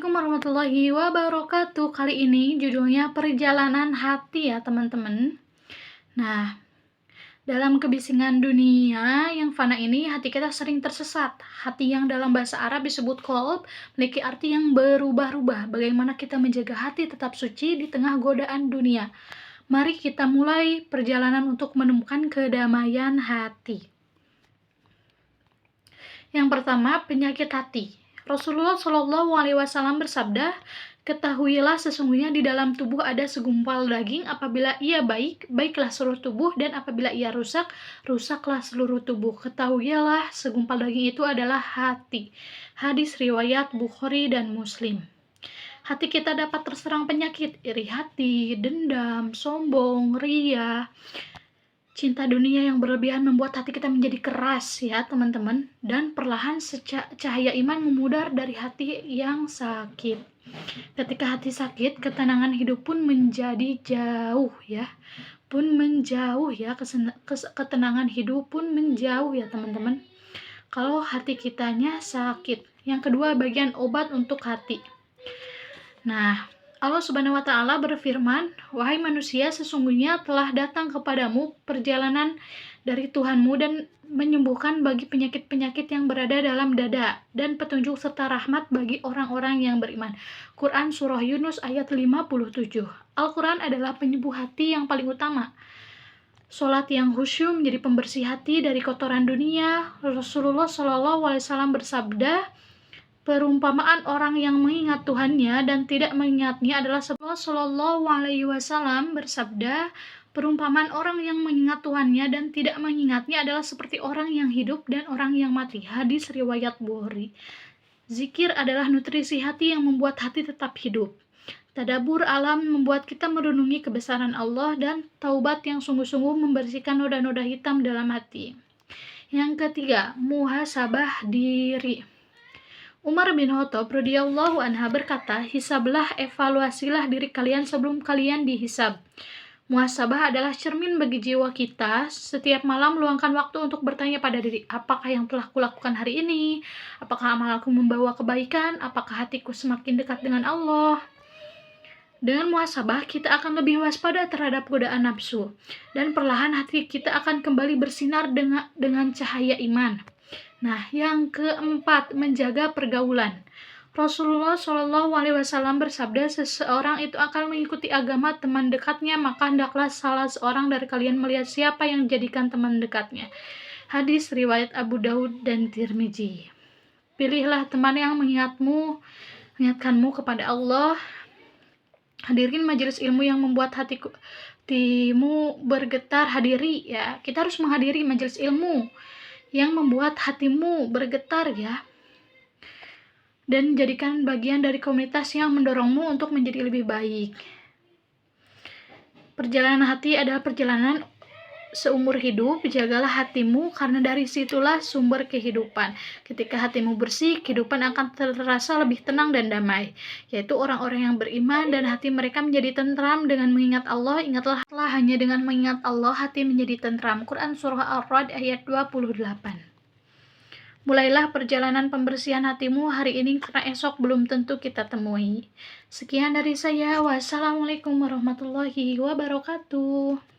Assalamualaikum warahmatullahi wabarakatuh. Kali ini judulnya perjalanan hati ya teman-teman. Nah, dalam kebisingan dunia yang fana ini, hati kita sering tersesat. Hati yang dalam bahasa Arab disebut qalb memiliki arti yang berubah-ubah. Bagaimana kita menjaga hati tetap suci di tengah godaan dunia? Mari kita mulai perjalanan untuk menemukan kedamaian hati. Yang pertama, penyakit hati. Rasulullah Shallallahu Alaihi Wasallam bersabda, ketahuilah sesungguhnya di dalam tubuh ada segumpal daging. Apabila ia baik, baiklah seluruh tubuh, dan apabila ia rusak, rusaklah seluruh tubuh. Ketahuilah segumpal daging itu adalah hati. Hadis riwayat Bukhari dan Muslim. Hati kita dapat terserang penyakit iri hati, dendam, sombong, ria. Cinta dunia yang berlebihan membuat hati kita menjadi keras ya teman-teman, dan perlahan cahaya iman memudar dari hati yang sakit. Ketika hati sakit, ketenangan hidup pun menjadi jauh ya. Ketenangan hidup pun menjauh ya teman-teman. Kalau hati kitanya sakit. Yang kedua, bagian obat untuk hati. Nah, Allah Subhanahu wa Ta'ala berfirman, wahai manusia, sesungguhnya telah datang kepadamu perjalanan dari Tuhanmu dan menyembuhkan bagi penyakit-penyakit yang berada dalam dada, dan petunjuk serta rahmat bagi orang-orang yang beriman. Quran Surah Yunus ayat 57. Al-Quran adalah penyembuh hati yang paling utama. Salat yang khusyuk menjadi pembersih hati dari kotoran dunia. Rasulullah Shallallahu Alaihi Wasallam bersabda, perumpamaan orang yang mengingat Tuhannya dan tidak mengingatnya adalah Sallallahu Alaihi Wasallam bersabda, perumpamaan orang yang mengingat Tuhannya dan tidak mengingatnya adalah seperti orang yang hidup dan orang yang mati. Hadis riwayat Bukhari. Zikir adalah nutrisi hati yang membuat hati tetap hidup. Tadabur alam membuat kita merenungi kebesaran Allah, dan taubat yang sungguh-sungguh membersihkan noda-noda hitam dalam hati. Yang ketiga, muhasabah diri. Umar bin Khattab radhiyallahu anha berkata, hisablah, evaluasilah diri kalian sebelum kalian dihisab. Muhasabah adalah cermin bagi jiwa kita. Setiap malam luangkan waktu untuk bertanya pada diri, apakah yang telah kulakukan hari ini? Apakah amalku membawa kebaikan? Apakah hatiku semakin dekat dengan Allah? Dengan muhasabah, kita akan lebih waspada terhadap godaan nafsu, dan perlahan hati kita akan kembali bersinar dengan cahaya iman. Nah, yang keempat, menjaga pergaulan. Rasulullah Shallallahu Alaihi Wasallam bersabda, seseorang itu akan mengikuti agama teman dekatnya, maka hendaklah salah seorang dari kalian melihat siapa yang dijadikan teman dekatnya. Hadis riwayat Abu Daud dan Tirmizi. Pilihlah teman yang mengingatkanmu kepada Allah. Hadirin majelis ilmu yang membuat hatimu bergetar, hadiri ya. Kita harus menghadiri majelis ilmu yang membuat hatimu bergetar ya, dan jadikan bagian dari komunitas yang mendorongmu untuk menjadi lebih baik. Perjalanan hati adalah perjalanan seumur hidup. Jagalah hatimu, karena dari situlah sumber kehidupan. Ketika hatimu bersih, kehidupan akan terasa lebih tenang dan damai, yaitu orang-orang yang beriman dan hati mereka menjadi tentram dengan mengingat Allah. Ingatlah, hanya dengan mengingat Allah hati menjadi tentram. Quran Surah Ar-Ra'd ayat 28. Mulailah perjalanan pembersihan hatimu hari ini, karena esok belum tentu kita temui. Sekian dari saya. Wassalamualaikum warahmatullahi wabarakatuh.